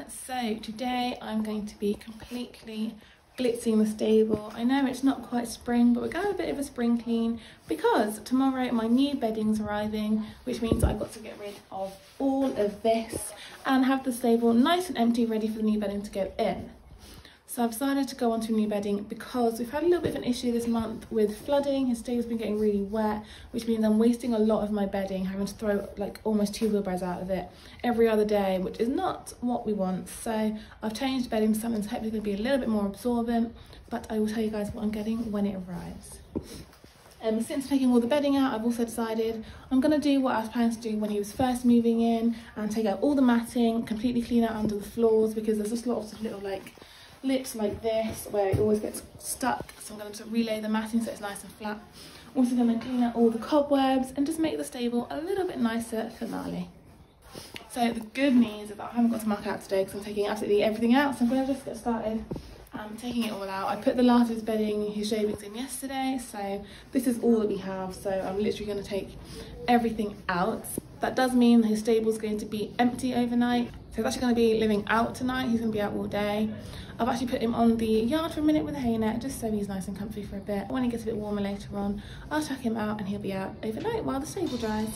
So today I'm going to be completely blitzing the stable. I know it's not quite spring, but we're going a bit of a spring clean because tomorrow my new bedding's arriving, which means I've got to get rid of all of this and have the stable nice and empty, ready for the new bedding to go in. So I've decided to go on to new bedding because we've had a little bit of an issue this month with flooding. His stable's been getting really wet, which means I'm wasting a lot of my bedding, having to throw like almost 2 wheelbarrows out of it every other day, which is not what we want. So I've changed bedding to something that's hopefully going to be a little bit more absorbent, but I will tell you guys what I'm getting when it arrives. Since taking all the bedding out, I've also decided I'm going to do what I was planning to do when he was first moving in and take out all the matting, completely clean out under the floors, because there's just lots of little like lips like this where it always gets stuck. So I'm going to relay the matting so it's nice and flat. Also going to clean out all the cobwebs and just make the stable a little bit nicer for Marley. So the good news is that I haven't got to mark out today because I'm taking absolutely everything out, so I'm going to just get started taking it all out. I put the last of his bedding, his shavings in yesterday, so this is all that we have. So I'm literally going to take everything out. That does mean his stable's going to be empty overnight. So he's actually going to be living out tonight. He's going to be out all day. I've actually put him on the yard for a minute with a hay net, just so he's nice and comfy for a bit. When it gets a bit warmer later on, I'll chuck him out and he'll be out overnight while the stable dries.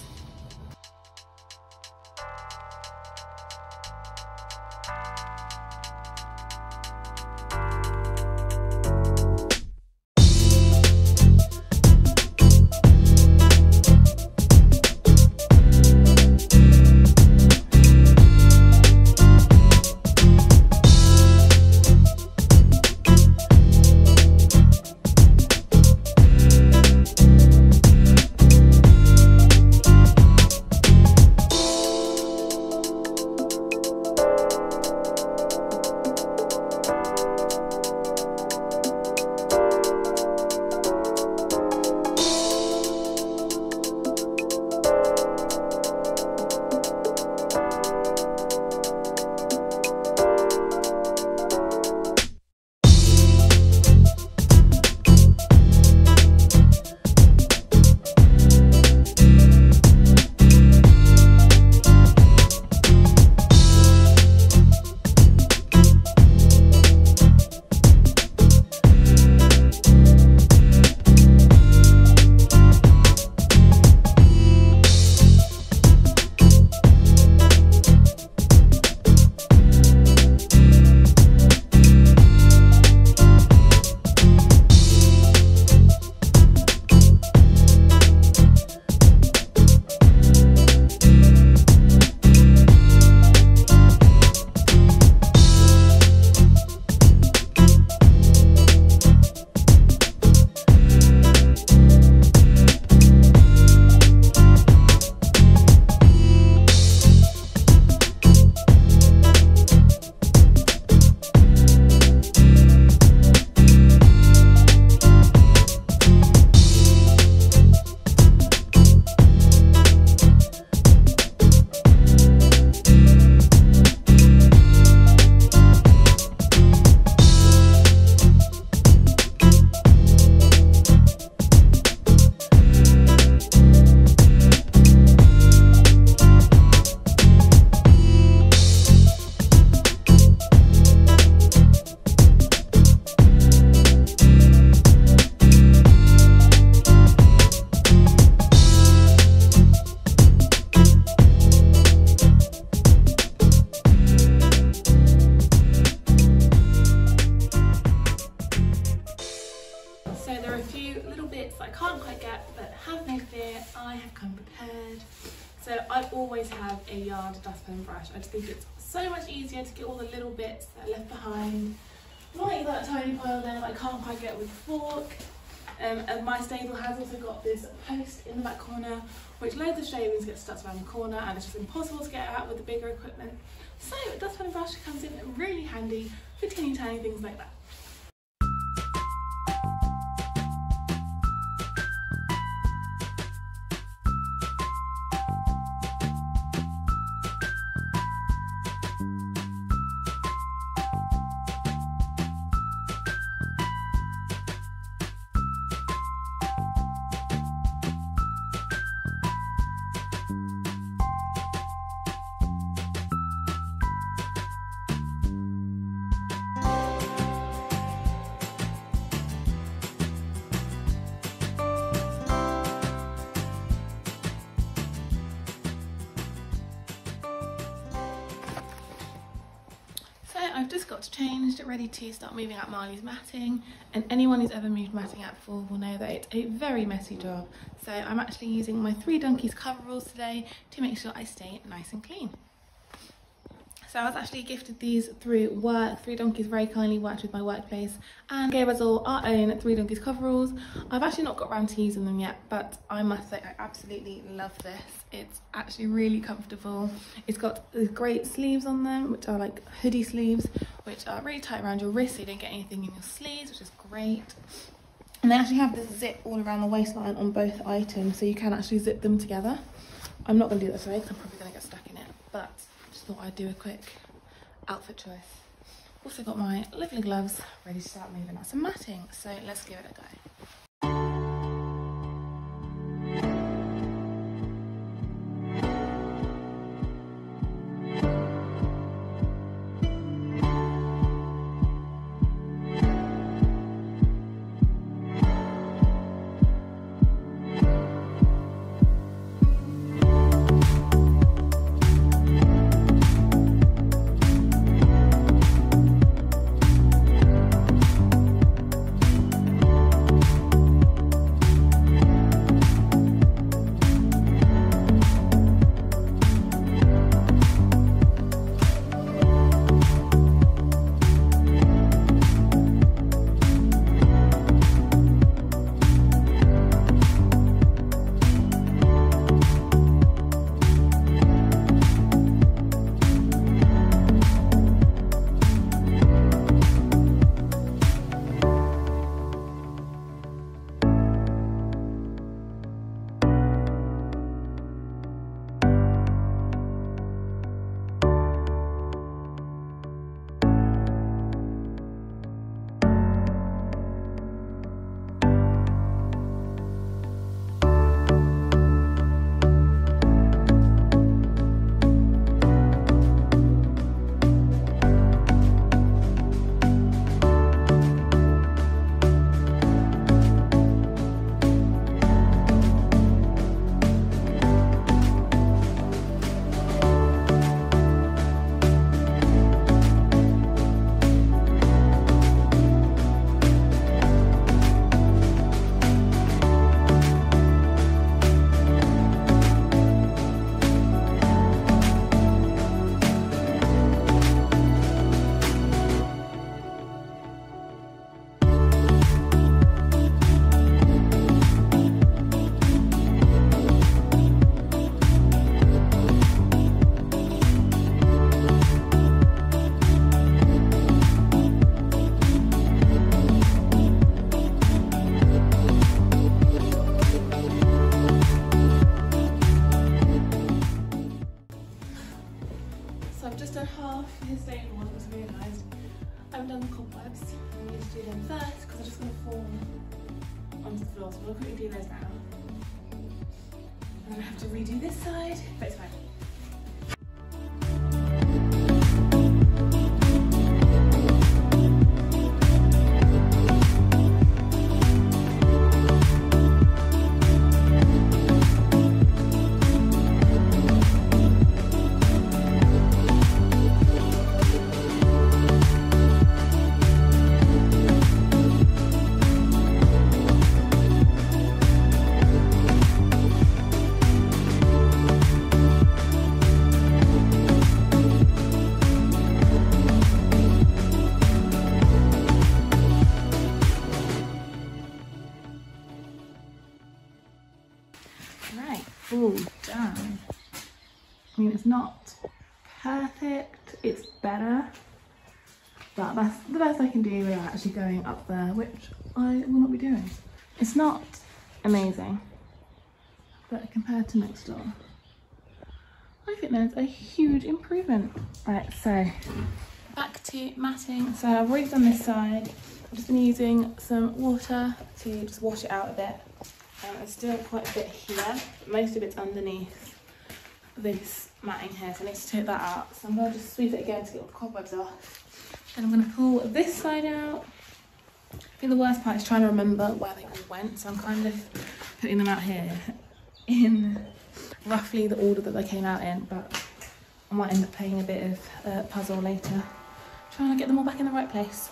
I have come prepared. So I always have a yard dustpan brush. I just think it's so much easier to get all the little bits that are left behind. Not that tiny pile there that I can't quite get with a fork. And my stable has also got this post in the back corner, which loads of shavings get stuck around the corner, and it's just impossible to get out with the bigger equipment. So a dustpan brush comes in really handy for teeny tiny things like that. I've just got changed, ready to start moving out Marley's matting, and anyone who's ever moved matting out before will know that it's a very messy job. So I'm actually using my 3 Donkeys coveralls today to make sure I stay nice and clean. So I was actually gifted these through work. 3 Donkeys very kindly worked with my workplace and gave us all our own 3 Donkeys coveralls. I've actually not got around to using them yet, but I must say I absolutely love this. It's actually really comfortable. It's got these great sleeves on them, which are like hoodie sleeves, which are really tight around your wrist so you don't get anything in your sleeves, which is great. And they actually have this zip all around the waistline on both items, so you can actually zip them together. I'm not going to do that today because I'm probably going to get stuck in it, but just thought I'd do a quick outfit choice. Also got my lovely gloves ready to start moving out some matting, so let's give it a go. First, because I'm just going to fall onto the floor, so we'll quickly do those now. And then I have to redo this side, but it's fine. Right, all done. I mean, it's not perfect, it's better, but that's the best I can do without actually going up there, which I will not be doing. It's not amazing, but compared to next door, I think there's a huge improvement. Right, so back to matting. So I've already done this side. I've just been using some water to just wash it out a bit. There's still quite a bit here. Most of it's underneath this matting here, so I need to take that out. So I'm going to just sweep it again to get all the cobwebs off. Then I'm going to pull this side out. I think the worst part is trying to remember where they all went, so I'm kind of putting them out here in roughly the order that they came out in, but I might end up playing a bit of puzzle later, trying to get them all back in the right place.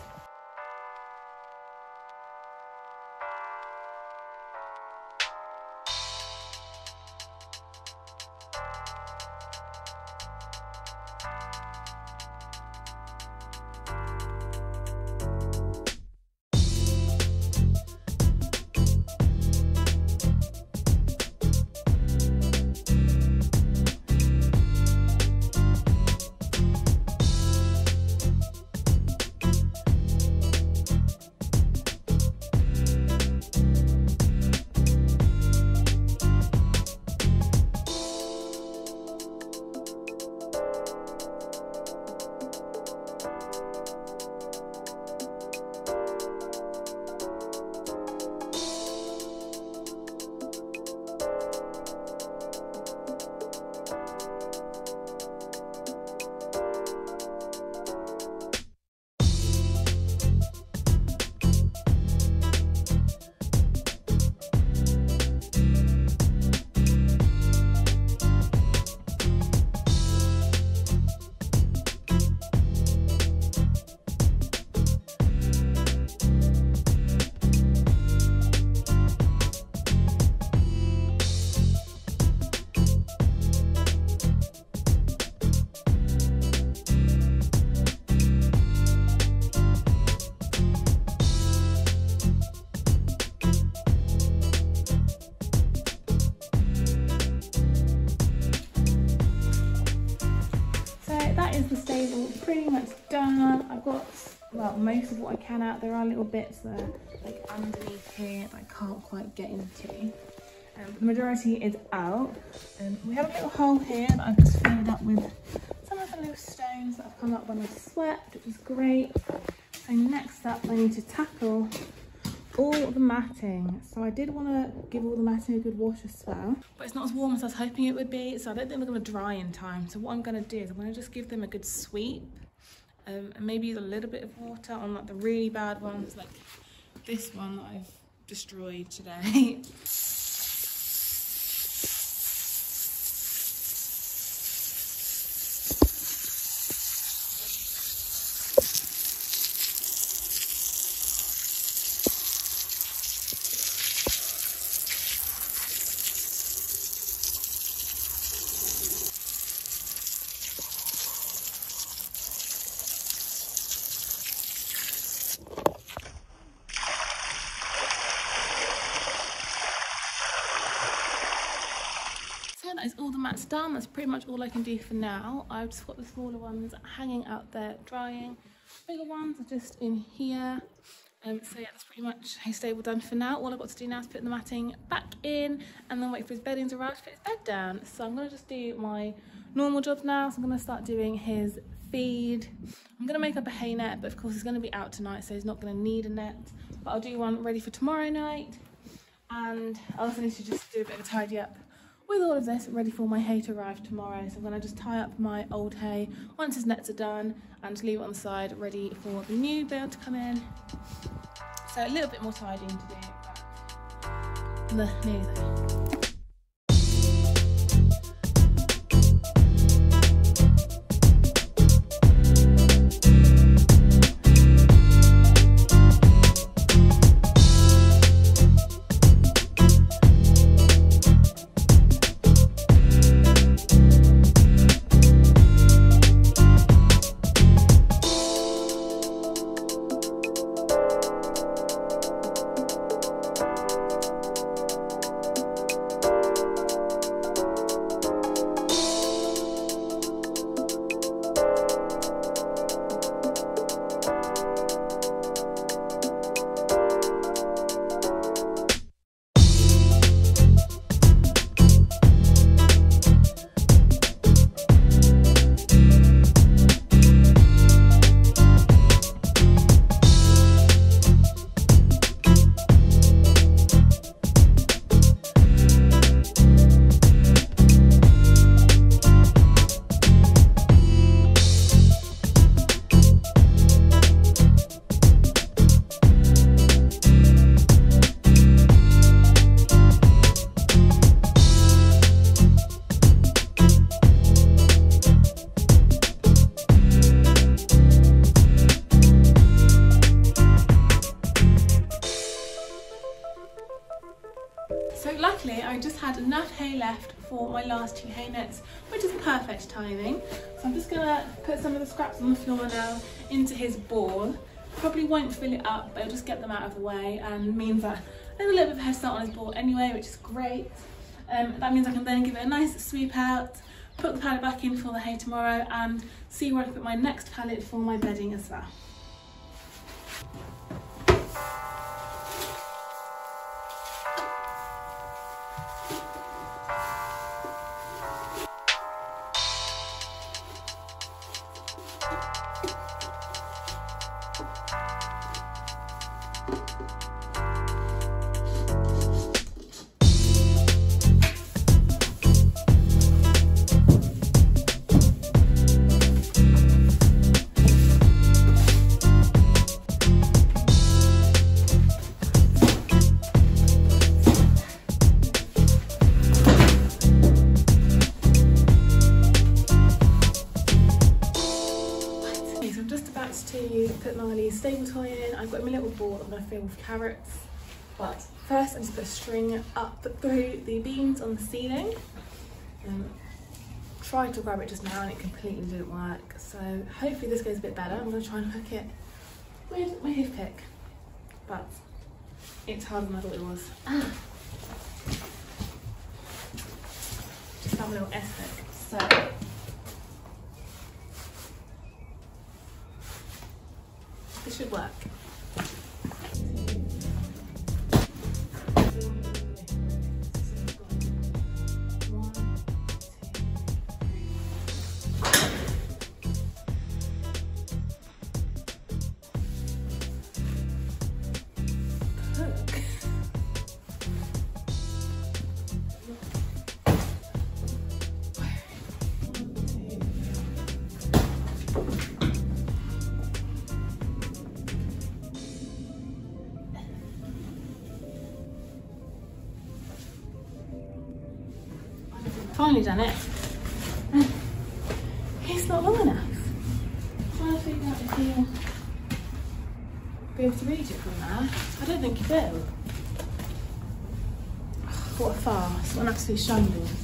Is the stable pretty much done. I've got, well, most of what I can out. There are little bits that are like underneath here that I can't quite get into. The majority is out. We have a little hole here that I've just filled up with some of the loose stones that have come up when I've swept, which is great. So next up I need to tackle all the matting. So I did want to give all the matting a good wash as well, but it's not as warm as I was hoping it would be, so I don't think they're going to dry in time. So what I'm going to do is I'm going to just give them a good sweep, and maybe use a little bit of water on like the really bad ones, like this one that I've destroyed today. That is all the mats done. That's pretty much all I can do for now. I've just got the smaller ones hanging out there drying. Bigger ones are just in here. So yeah, that's pretty much his stable done for now. All I've got to do now is put the matting back in and then wait for his bedding to arrive to put his bed down. So I'm going to just do my normal jobs now. So I'm going to start doing his feed. I'm going to make up a hay net, but of course he's going to be out tonight, so he's not going to need a net. But I'll do one ready for tomorrow night. And I also need to just do a bit of a tidy up with all of this, ready for my hay to arrive tomorrow. So I'm going to just tie up my old hay once his nets are done and just leave it on the side ready for the new bale to come in. So a little bit more tidying to do, but nearly there. enough hay left for my last 2 hay nets, which is perfect timing. So I'm just gonna put some of the scraps on the floor now into his ball. Probably won't fill it up, but I'll just get them out of the way, and means that there's a little bit of head start on his ball anyway, which is great. That means I can then give it a nice sweep out, put the pallet back in for the hay tomorrow, and see where I put my next pallet for my bedding as well. To put Marley's stable toy in. I've got him a little ball I'm going to fill with carrots, but first I just put a string up through the beams on the ceiling. Tried to grab it just now and it completely didn't work, so hopefully this goes a bit better. I'm going to try and hook it with my hoof pick, but it's harder than I thought it was. Just have a little S hook. So this should work. Finally done it. It's not long enough. I'm trying to figure out if he'll be able to reach it from there. I don't think he will. What a farce, what an absolute shambles.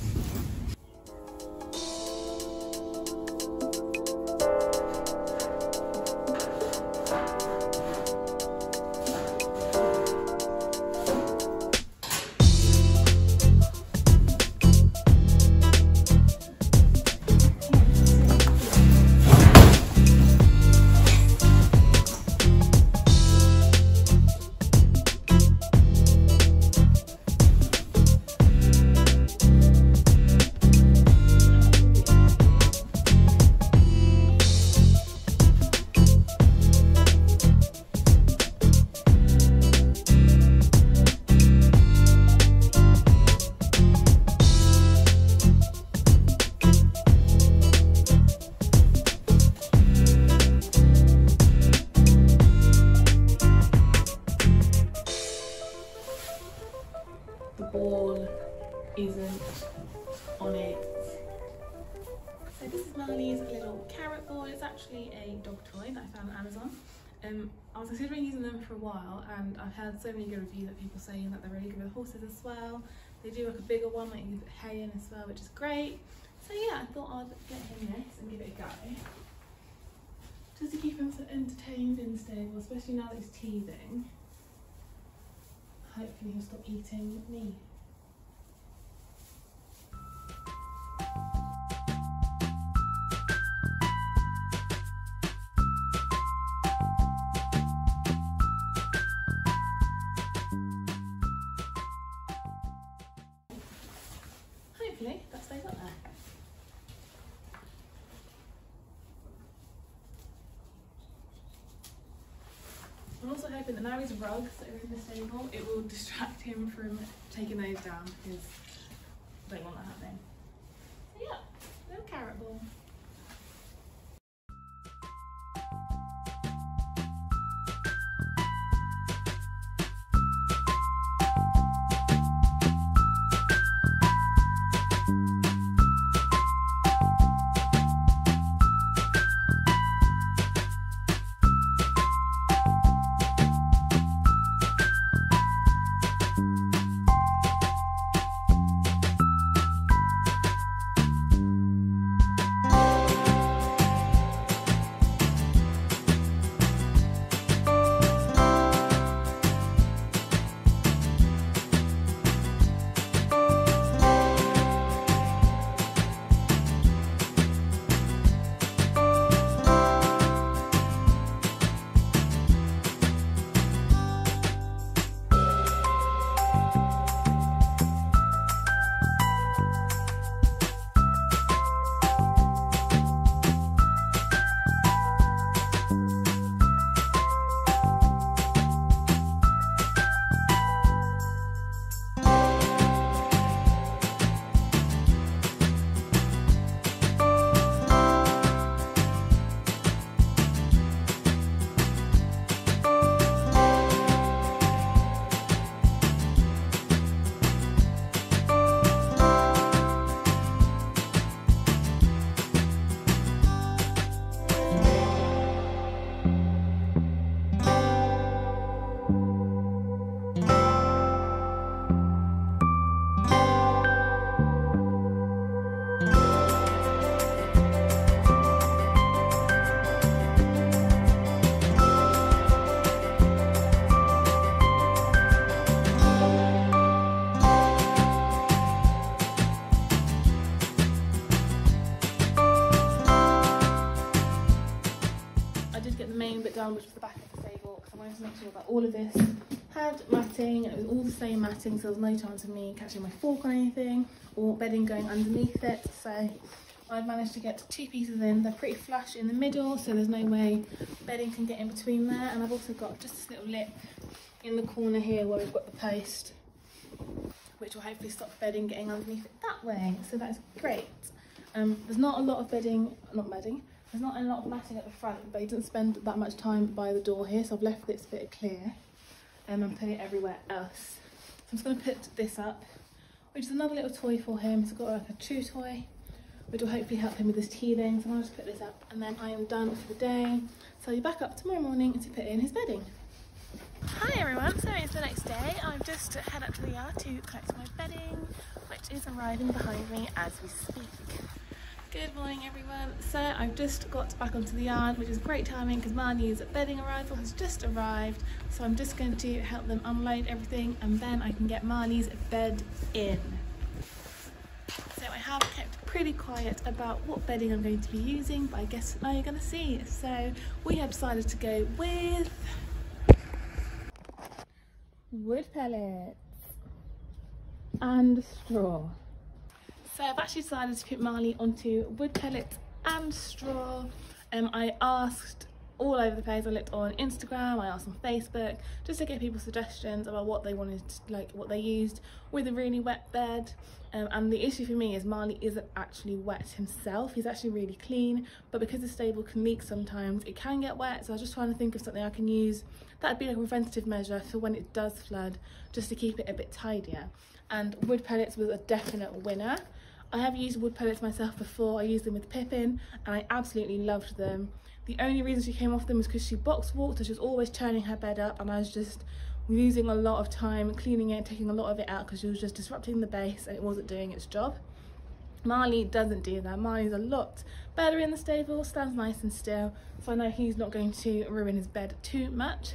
Ball isn't on it. So this is Marley's little carrot ball. It's actually a dog toy that I found on Amazon. I was considering using them for a while, and I've heard so many good reviews of people saying that they're really good with horses as well. They do like a bigger one that you can put hay in as well, which is great. So yeah, I thought I'd get him this and give it a go, just to keep him so entertained in the stable, especially now that he's teething. Hopefully he'll stop eating me. Hopefully that stays up there. I'm also hoping that now his rugs that are in the stable, it will distract him from taking those down, because I don't want that happening. So yeah, little carrot ball. sure that all of this had matting, and it was all the same matting, so there was no chance of me catching my fork on anything or bedding going underneath it. So I've managed to get 2 pieces in. They're pretty flush in the middle, so there's no way bedding can get in between there. And I've also got just this little lip in the corner here where we've got the post, which will hopefully stop bedding getting underneath it that way. So that's great. There's not a lot of there's not a lot of matting at the front, but he didn't spend that much time by the door here, so I've left this bit clear and put it everywhere else. So I'm just going to put this up, which is another little toy for him. So I've got like a chew toy, which will hopefully help him with his teething. So I'll just put this up, and then I am done for the day. So I'll be back up tomorrow morning to put in his bedding. Hi everyone, so it's the next day. I've just head up to the yard to collect my bedding, which is arriving behind me as we speak. Good morning everyone. So I've just got back onto the yard, which is great timing because Marley's bedding arrival has just arrived. So I'm just going to help them unload everything, and then I can get Marley's bed in. So I have kept pretty quiet about what bedding I'm going to be using, but I guess now you're going to see. So we have decided to go with wood pellets and straw. So I've actually decided to put Marley onto wood pellets and straw. I asked all over the place. I looked on Instagram, I asked on Facebook, just to get people suggestions about what they wanted, like what they used with a really wet bed. And the issue for me is Marley isn't actually wet himself. He's actually really clean, but because the stable can leak sometimes, it can get wet. So I was just trying to think of something I can use that'd be like a preventative measure for when it does flood, just to keep it a bit tidier. And wood pellets was a definite winner. I have used wood pellets myself before. I used them with Pippin and I absolutely loved them. The only reason she came off them was because she box walked, so she was always turning her bed up, and I was just losing a lot of time cleaning it, taking a lot of it out because she was just disrupting the base and it wasn't doing its job. Marley doesn't do that. Marley's a lot better in the stable, stands nice and still, so I know he's not going to ruin his bed too much.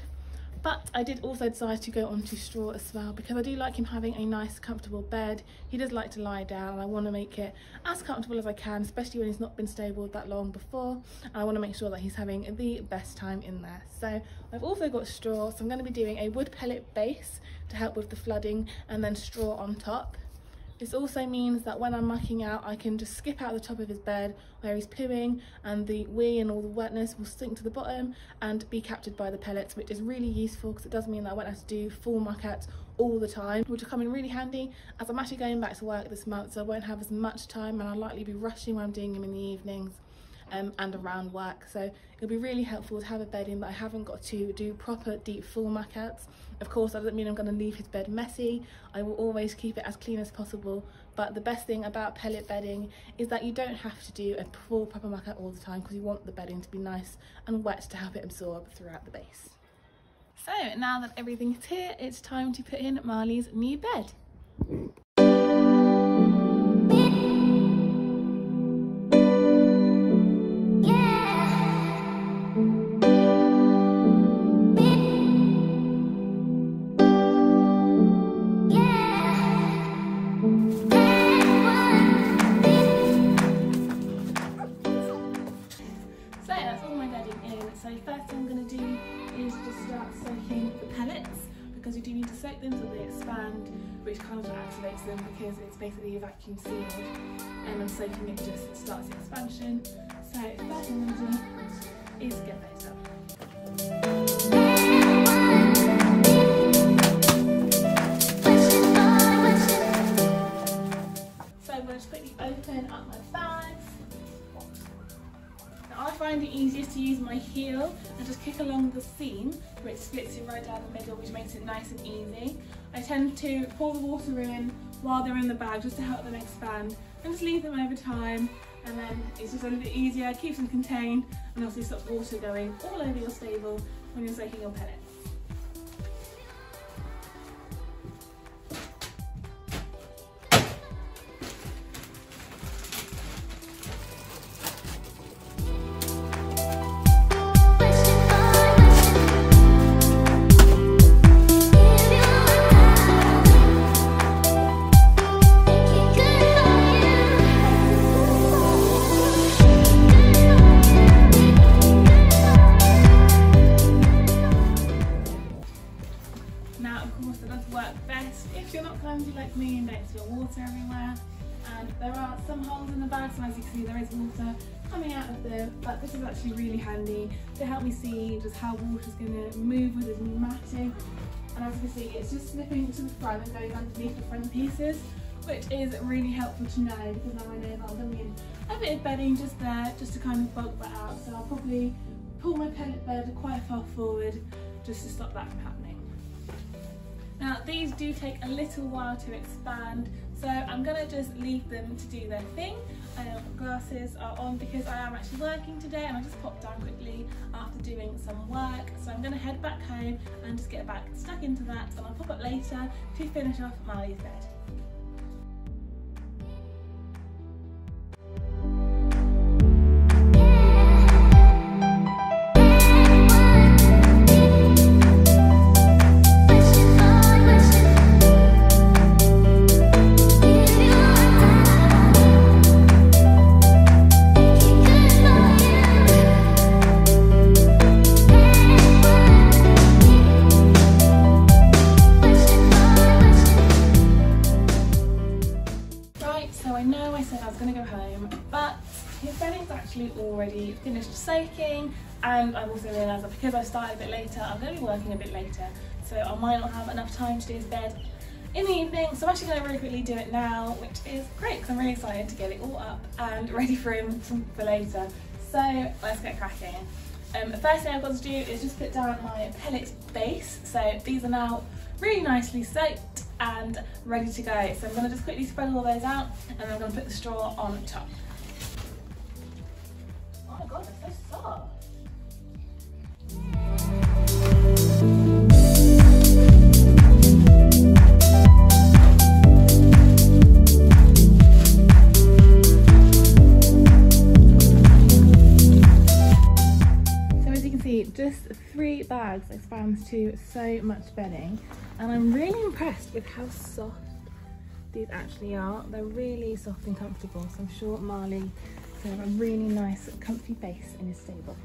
But I did also decide to go onto straw as well because I do like him having a nice comfortable bed. He does like to lie down, and I want to make it as comfortable as I can, especially when he's not been stable that long before, and I want to make sure that he's having the best time in there. So I've also got straw, so I'm going to be doing a wood pellet base to help with the flooding, and then straw on top. This also means that when I'm mucking out, I can just skip out the top of his bed where he's pooing, and the wee and all the wetness will sink to the bottom and be captured by the pellets, which is really useful because it does mean that I won't have to do full muck outs all the time, which will come in really handy as I'm actually going back to work this month, so I won't have as much time, and I'll likely be rushing when I'm doing them in the evenings and around work. So it'll be really helpful to have a bed in that I haven't got to do proper deep full muck outs. Of course, that doesn't mean I'm going to leave his bed messy. I will always keep it as clean as possible, but the best thing about pellet bedding is that you don't have to do a full proper muck out all the time because you want the bedding to be nice and wet to help it absorb throughout the base. So now that everything's here, it's time to put in Marley's new bed. So first thing I'm going to do is just start soaking the pellets, because you do need to soak them so they expand, which kind of activates them because it's basically vacuum sealed, and soaking it just starts the expansion. So first thing I'm going to do is get those up. So I'm going to just quickly open up my bags. I find it easiest to use my heel and just kick along the seam, which splits it right down the middle, which makes it nice and easy. I tend to pour the water in while they're in the bag just to help them expand, and just leave them over time, and then it's just a little bit easier, keeps them contained, and obviously stops water going all over your stable when you're soaking your pellets. and there are some holes in the bag, so as you can see there is water coming out of them, but this is actually really handy to help me see just how water's going to move with this new matting. And as you can see, it's just slipping to the front and going underneath the front pieces, which is really helpful to know, because now I know that I'm going to need a bit of bedding just there, just to kind of bulk that out. So I'll probably pull my pellet bed quite far forward just to stop that from happening. Now these do take a little while to expand, so I'm going to just leave them to do their thing. Glasses are on because I am actually working today, and I just popped down quickly after doing some work. So I'm going to head back home and just get back stuck into that, and I'll pop up later to finish off Marley's bed. Already finished soaking, and I've also realised that because I started a bit later, I'm going to be working a bit later, so I might not have enough time to do his bed in the evening. So I'm actually going to really quickly do it now, which is great because I'm really excited to get it all up and ready for him for later. So let's get cracking. The first thing I've got to do is just put down my pellet base. So these are now really nicely soaked and ready to go. So I'm going to just quickly spread all those out, and I'm going to put the straw on top. Oh my god, they're so soft. So as you can see, just 3 bags expands to so much bedding, and I'm really impressed with how soft these actually are. They're really soft and comfortable, so I'm sure Marley to have a really nice comfy base in his stable.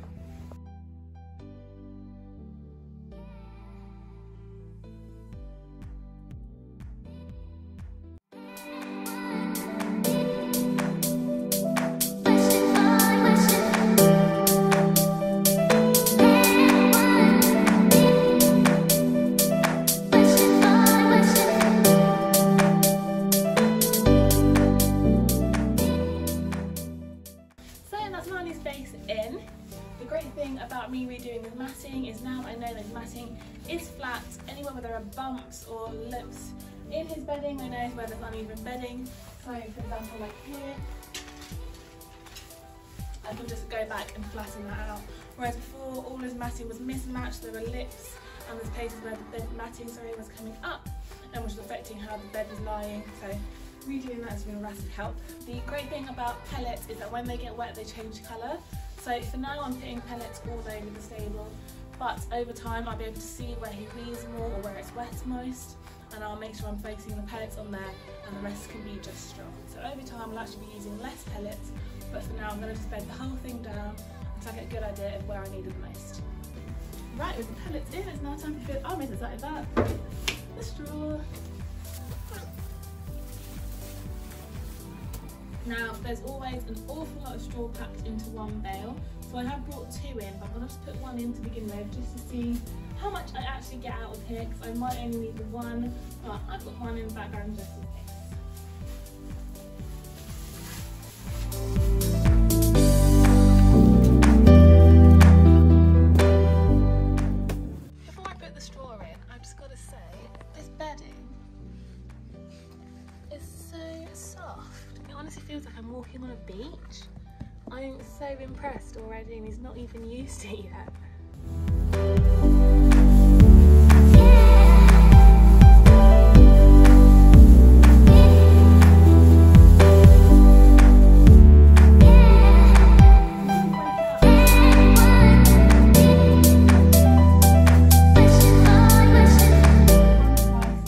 The great thing about me redoing the matting is now I know that matting is flat. Anywhere where there are bumps or lips in his bedding, I know where there's uneven bedding. So for example, like here, I can just go back and flatten that out. Whereas before, all his matting was mismatched. There were lips and there's places where the bed matting was coming up and which was affecting how the bed was lying. So redoing that has been a massive help. The great thing about pellets is that when they get wet, they change colour. So for now I'm putting pellets all over the stable, but over time I'll be able to see where he wheezes more or where it's wet most, and I'll make sure I'm focusing the pellets on there and the rest can be just straw. So over time I'll actually be using less pellets, but for now I'm going to just bed the whole thing down until I get a good idea of where I need it the most. Right, with the pellets in, it's now time to fit. I'm excited about the straw. Now, there's always an awful lot of straw packed into one bale, so I have brought 2 in, but I'm going to just put 1 in to begin with, just to see how much I actually get out of here, because I might only need the 1, but I've got 1 in the background just in case. Before I put the straw in, I've just got to say, this bedding is so soft. It honestly feels like I'm walking on a beach. I'm so impressed already, and he's not even used it yet.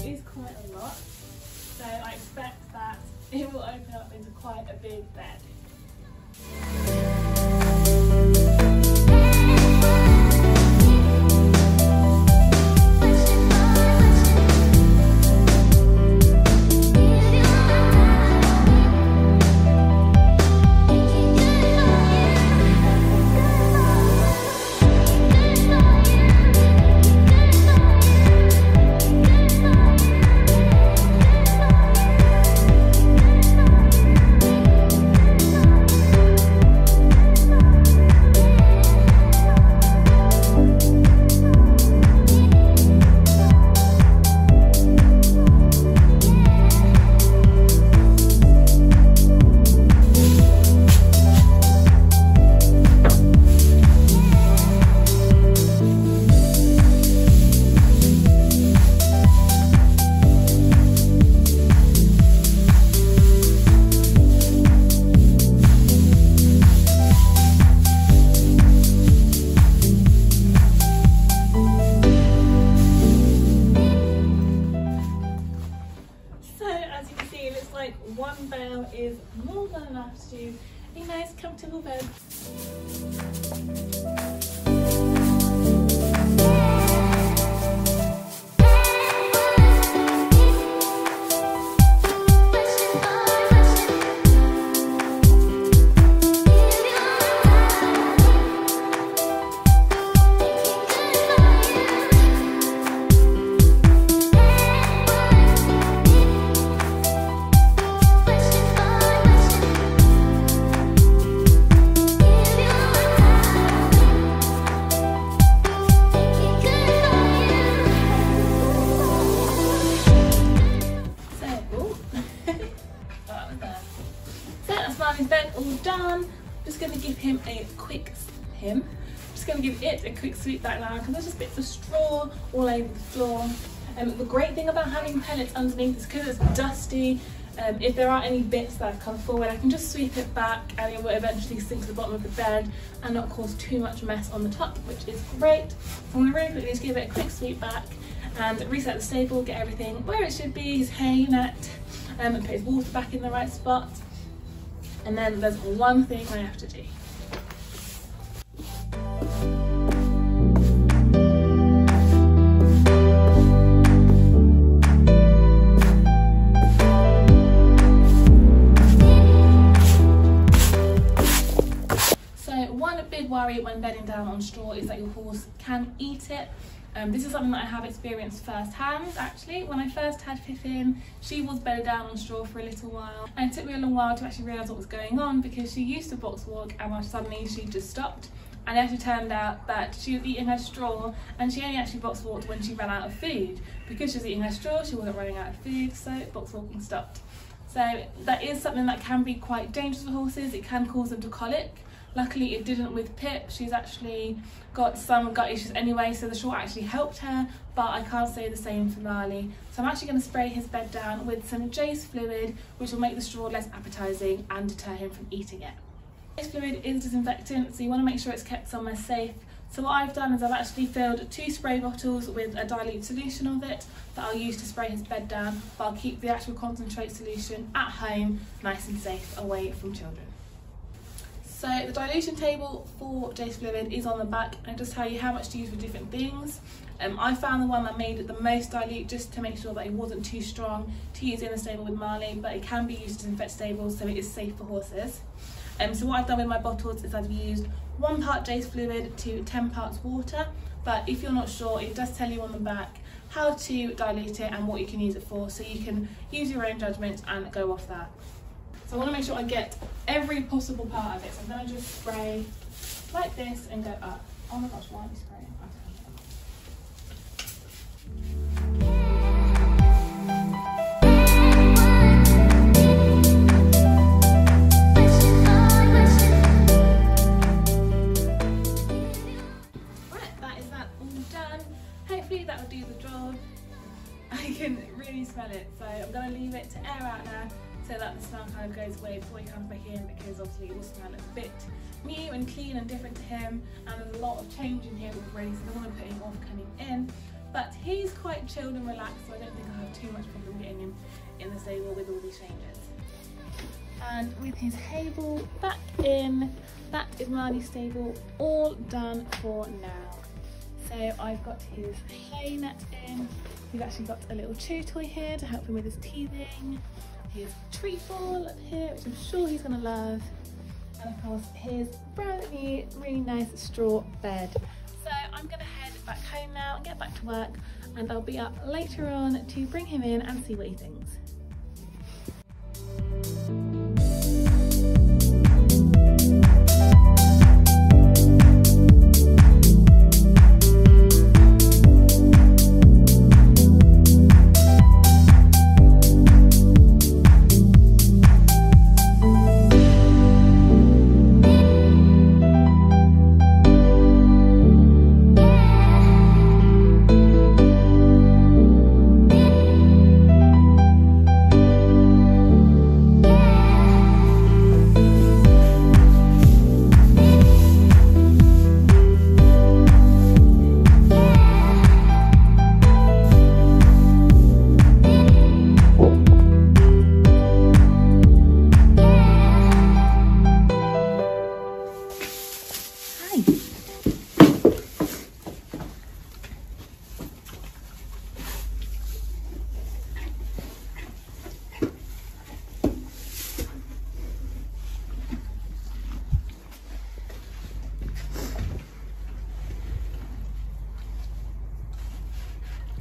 Is quite a lot, so I expect that it will open up into quite a big bed. now is more than enough to do a nice comfortable bed. Marley's bed all done. Just going to give him a quick sweep back now because there's just bits of straw all over the floor. The great thing about having pellets underneath is because it's dusty. If there are any bits that have come forward, I can just sweep it back and it will eventually sink to the bottom of the bed and not cause too much mess on the top, which is great. So I'm going to really quickly just give it a quick sweep back and reset the stable, get everything where it should be, his hay net, and put his water back in the right spot. And then there's one thing I have to do. So one big worry when bedding down on straw is that your horse can eat it. This is something that I have experienced firsthand actually. When I first had Pippin, she was bedded down on straw for a little while, and it took me a long while to actually realise what was going on because she used to box walk and suddenly she just stopped. And it actually turned out that she was eating her straw and she only actually box walked when she ran out of food. Because she was eating her straw, she wasn't running out of food, so box walking stopped. So that is something that can be quite dangerous for horses. It can cause them to colic. Luckily it didn't with Pip. She's actually got some gut issues anyway, so the straw actually helped her, but I can't say the same for Marley. So I'm actually going to spray his bed down with some Jace fluid, which will make the straw less appetising and deter him from eating it. Jace fluid is disinfectant, so you want to make sure it's kept somewhere safe. So what I've done is I've actually filled 2 spray bottles with a dilute solution of it that I'll use to spray his bed down, but I'll keep the actual concentrate solution at home, nice and safe, away from children. So the dilution table for Jace fluid is on the back, and it does tell you how much to use for different things. I found the one that made it the most dilute just to make sure that it wasn't too strong to use in the stable with Marley, but it can be used to disinfect stables, so it is safe for horses. So what I've done with my bottles is I've used 1 part Jace fluid to 10 parts water, but if you're not sure, it does tell you on the back how to dilute it and what you can use it for, so you can use your own judgment and go off that. So I want to make sure I get every possible part of it, so I'm going to just spray like this and go up. Oh my gosh, why are you spraying? That will do the job. I can really smell it, so I'm going to leave it to air out now so that the smell kind of goes away before he comes back in, because obviously it will smell a bit new and clean and different to him, and there's a lot of change in here already, so I don't want to put him off coming in. But he's quite chilled and relaxed, so I don't think I have too much problem getting him in the stable with all these changes. And with his hay ball back in, that is Marley's stable all done for now. So I've got his hay net in. We've actually got a little chew toy here to help him with his teething. His treat ball up here, which I'm sure he's going to love. And of course his brand new, really nice straw bed. So I'm going to head back home now and get back to work, and I'll be up later on to bring him in and see what he thinks.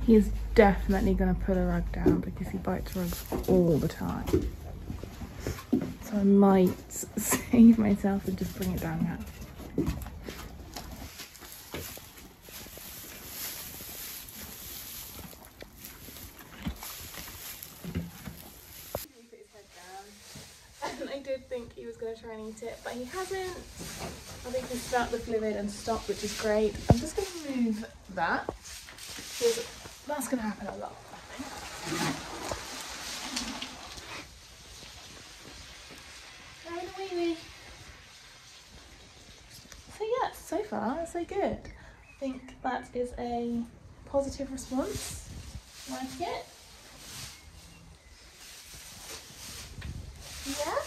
He is definitely going to put a rug down because he bites rugs all the time. So I might save myself and just bring it down now. And I did think he was going to try and eat it, but he hasn't. I think he spat the fluid and stopped, which is great. I'm just going to move that because that's going to happen a lot, I think. So yes, so far so good. I think that is a positive response. Like it? Yeah?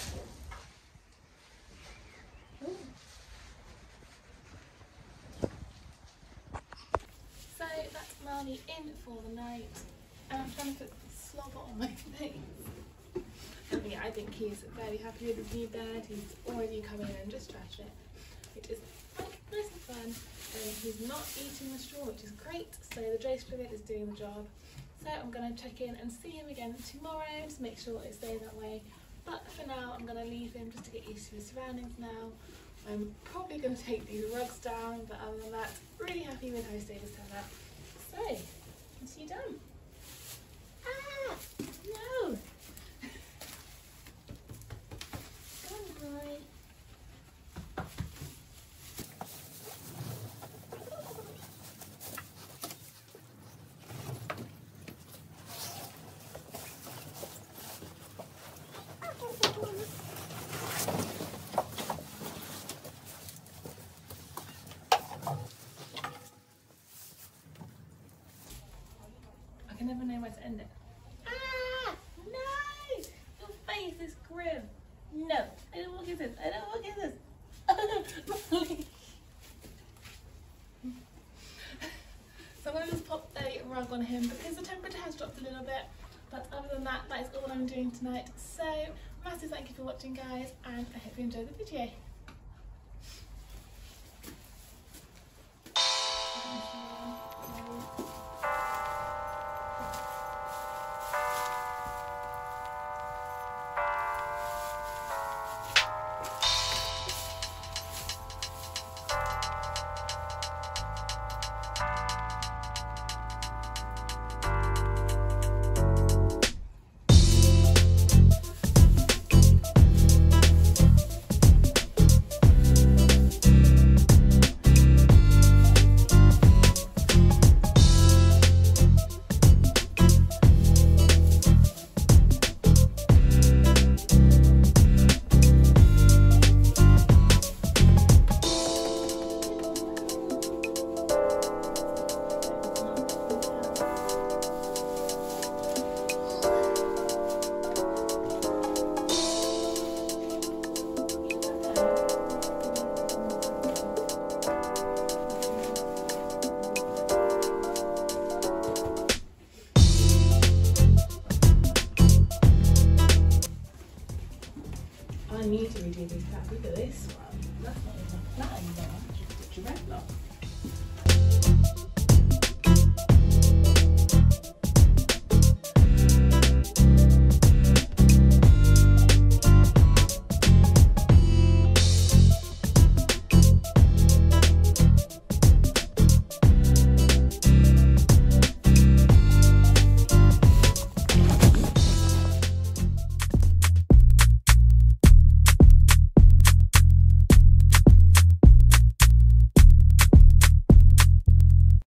Ooh. So that's Marley in for the night. And I'm trying to put slobber on my face. And yeah, I think he's very happy with his new bed. He's already coming in and just trashed it. It is like nice and fun. And he's not eating the straw, which is great. So the J fluid is doing the job. So I'm going to check in and see him again tomorrow to make sure it stays that way. But for now, I'm going to leave him just to get used to his surroundings now. I'm probably going to take these rugs down, but other than that, really happy with how his day has turned out. So, is he done? Ah! No! Come on, boy. I can never know where to end it. Ah! No! Your face is grim. No, I don't want to get this. I don't want to get this. So I'm going to just pop a rug on him because the temperature has dropped a little bit. But other than that, that is all I'm doing tonight. So, massive thank you for watching, guys, and I hope you enjoyed the video. I need to redo these cats. Look at this one. That's not even flat anymore. It's just a dreadlock.